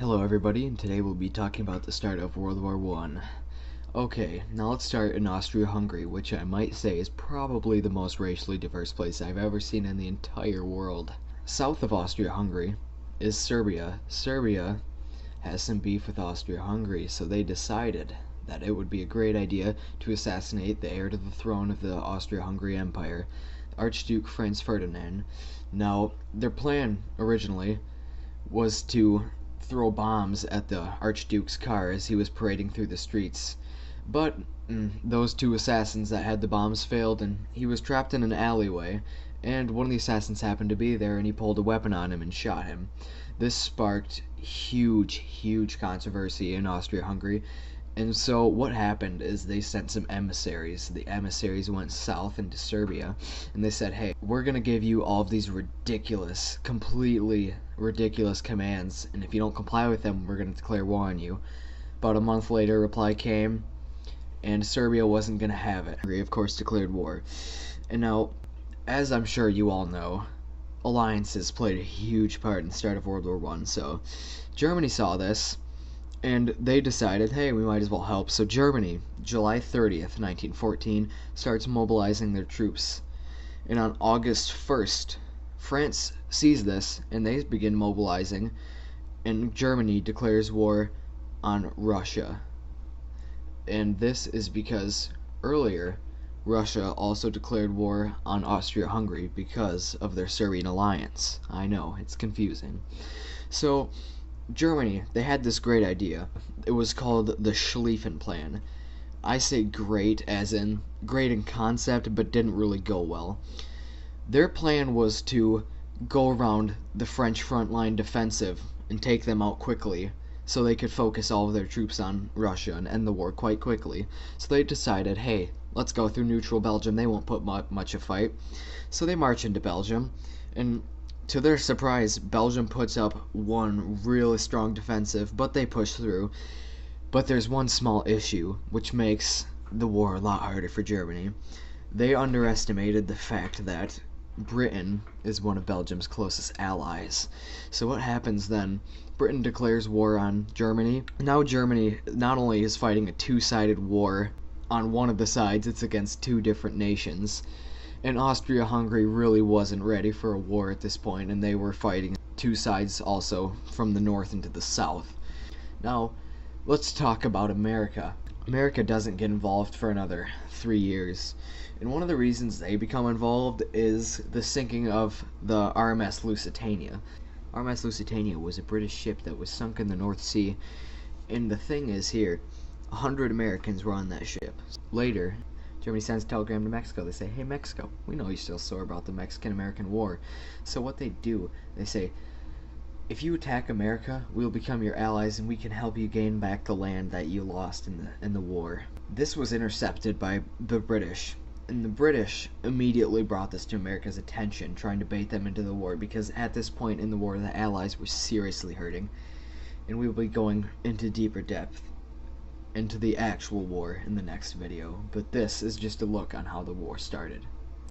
Hello everybody, and today we'll be talking about the start of World War I. Okay, now let's start in Austria-Hungary, which I might say is probably the most racially diverse place I've ever seen in the entire world. South of Austria-Hungary is Serbia. Serbia has some beef with Austria-Hungary, so they decided that it would be a great idea to assassinate the heir to the throne of the Austria-Hungary Empire, Archduke Franz Ferdinand. Now, their plan originally was to throw bombs at the Archduke's car as he was parading through the streets. But those two assassins that had the bombs failed, and he was trapped in an alleyway, and one of the assassins happened to be there, and he pulled a weapon on him and shot him. This sparked huge controversy in Austria-Hungary, and so what happened is they sent some emissaries. The emissaries went south into Serbia, and they said, hey, we're going to give you all of these ridiculous, completely ridiculous commands, and if you don't comply with them, we're going to declare war on you. About a month later, a reply came, and Serbia wasn't going to have it. Hungary, of course, declared war. And now, as I'm sure you all know, alliances played a huge part in the start of World War I, so Germany saw this, and they decided, hey, we might as well help. So Germany, July 30th, 1914, starts mobilizing their troops. And on August 1st, France sees this, and they begin mobilizing, and Germany declares war on Russia. And this is because earlier, Russia also declared war on Austria-Hungary because of their Serbian alliance. I know, it's confusing. So Germany, they had this great idea. It was called the Schlieffen Plan. I say great as in great in concept, but didn't really go well. Their plan was to go around the French front line defensive and take them out quickly so they could focus all of their troops on Russia and end the war quite quickly. So they decided, hey, let's go through neutral Belgium. They won't put much of a fight. So they march into Belgium, and to their surprise, Belgium puts up one really strong defensive, but they push through. But there's one small issue, which makes the war a lot harder for Germany. They underestimated the fact that Britain is one of Belgium's closest allies. So what happens then? Britain declares war on Germany. Now Germany not only is fighting a two-sided war on one of the sides, it's against two different nations. And Austria-Hungary really wasn't ready for a war at this point, and they were fighting two sides also from the north into the south. Now, let's talk about America. America doesn't get involved for another 3 years. And one of the reasons they become involved is the sinking of the RMS Lusitania. RMS Lusitania was a British ship that was sunk in the North Sea. And the thing is here, 100 Americans were on that ship. Later, Germany sends a telegram to Mexico. They say, hey, Mexico, we know you're still sore about the Mexican-American War. So what they do, they say, if you attack America, we'll become your allies and we can help you gain back the land that you lost in the war. This was intercepted by the British, and the British immediately brought this to America's attention, trying to bait them into the war, because at this point in the war, the Allies were seriously hurting, and we will be going into deeper depth into the actual war in the next video, but this is just a look on how the war started.